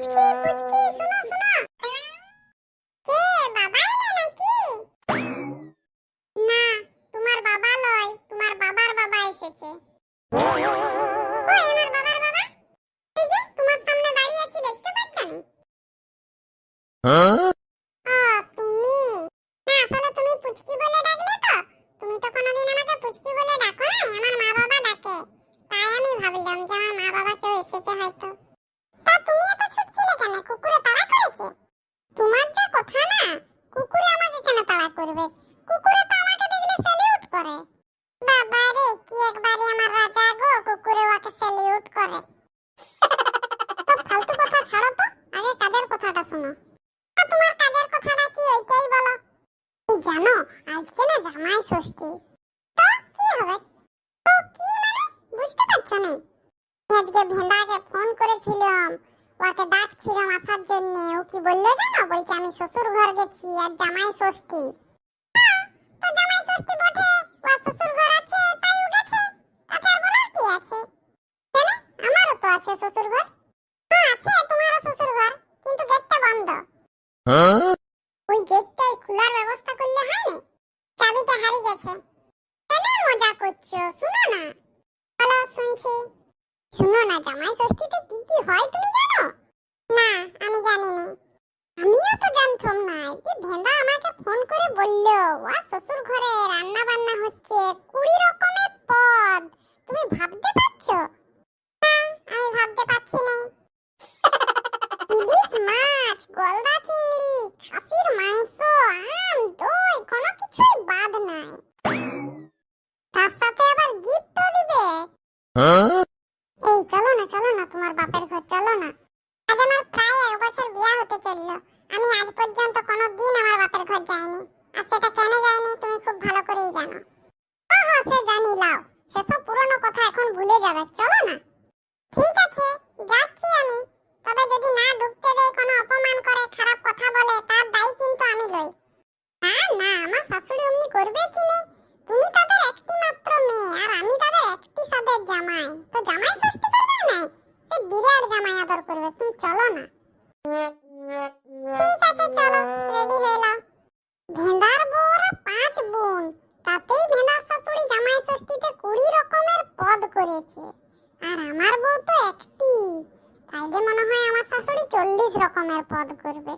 পুচকি পুচকি শোনো শোনো, কে বাবা এলে নাকি? না, তোমার বাবা লয়, তোমার বাবার বাবা এসেছে। কই আমার বাবার বাবা? এই যে তোমার সামনে দাঁড়িয়ে আছি, দেখতে পাচ্ছ না? তুমি না, আসলে তুমি পুচকি বলে ডাকলে তো। তুমি তো কোনোদিন আমাকে পুচকি বলে ডাকো নাই, আমার মা বাবা ডাকে। তাই আমি ভাবলাম যে আমার মা বাবা কেউ এসেছে হয়তো। তা তুমি এত ছুটছিলে কেন? কুকুরে তাড়া করেছে? তোমার যা কথা না, কুকুরে আমাকে কেন তাড়া করবে? কুকুরে তো আমাকে দেখলে স্যালিউট করে। বাবা রে, কি একবারে আমার রাজা গো, কুকুরে ওকে স্যালিউট করে। তো ফালতু কথা ছাড়ো তো, আগে কাজের কথাটা শোনো। তোমার কাজের কথাটা কি ওইটাই বলো। এই জানো, আজকে না জামাই ষষ্ঠী। তো কি হবে? তো কি মানে বুঝতে পারছো না? আজকে ভেন্দাকে ফোন করেছিলাম, ওকে ডাকছিলাম আসার জন্য। ও কি বললো জানো? বলছে আমি শ্বশুর ঘর গেছি আর জামাই ষষ্ঠী। তো জামাই ষষ্ঠী বটে, ও শ্বশুর ঘর আছে তাই ও গেছে। তাতে আর বলার কি আছে? কেন, আমারও তো আছে শ্বশুর ঘর। হ্যাঁ আছে, তোমারও শ্বশুর ঘর, কিন্তু গেটটা বন্ধ। ওই গেটটাই খোলার ব্যবস্থা করলে হয় না? চাবিটা হারিয়ে গেছে। কেন মজা করছো? শুনো না। হ্যালো, শুনছি। শুনো না, জামাই ষষ্ঠীতে কি কি হয় তুমি জানো? না, আমি জানি না। আমিও তো জানতাম না। এই ভেন্দা আমাকে ফোন করে বলল ও শ্বশুর ঘরে রান্না বান্না হচ্ছে, 20 রকমের পদ। তুমি ভাবতে পারছো? না, আমি ভাবতে পারছি না। ইলিশ মাছ, গলদা চিংড়ি, খাসির মাংস, আম, দই, কোনো কিছুই বাদ নাই। তার সাথে আবার গিফটও দিবে। এই চলো না তোমার বাপের ঘর চলো না। আজ আমার প্রায় 1 বছর বিয়ে হতে চললো, আমি আজ পর্যন্ত কোনো দিন আমার বাপের ঘর যাইনি। আর সেটা কেন যাইনি তুমি খুব ভালো করেই জানো। হ্যাঁ সে জানি, লাও সেসব পুরনো কথা এখন ভুলে যাবে, চলো না। ঠিক আছে, যাচ্ছি আমি। তবে যদি না ঢুকতে দেয়, কোনো অপমান করে, খারাপ কথা বলে, তার দায় কিন্তু আমি লই। না না, আমার শাশুড়ি অমনি করবে কি না? তুমি তাদের একটি মাত্র মেয়ে আর আমি তাদের একটি সাদের জামাই। তো জামাই ষষ্ঠী করবে না, সে বিরাট জামাই আদর করবে। তুমি চলো না। ঠিক আছে চলো, রেডি হয়ে নাও। ভেন্দার বউরা 5 বোন, তাতেই ভেন্দার শাশুড়ি জামাই ষষ্ঠীতে 20 রকমের পদ করেছে। আর আমার বউ তো একটি, তাইলে মনে হয় আমার শাশুড়ি 40 রকমের পদ করবে।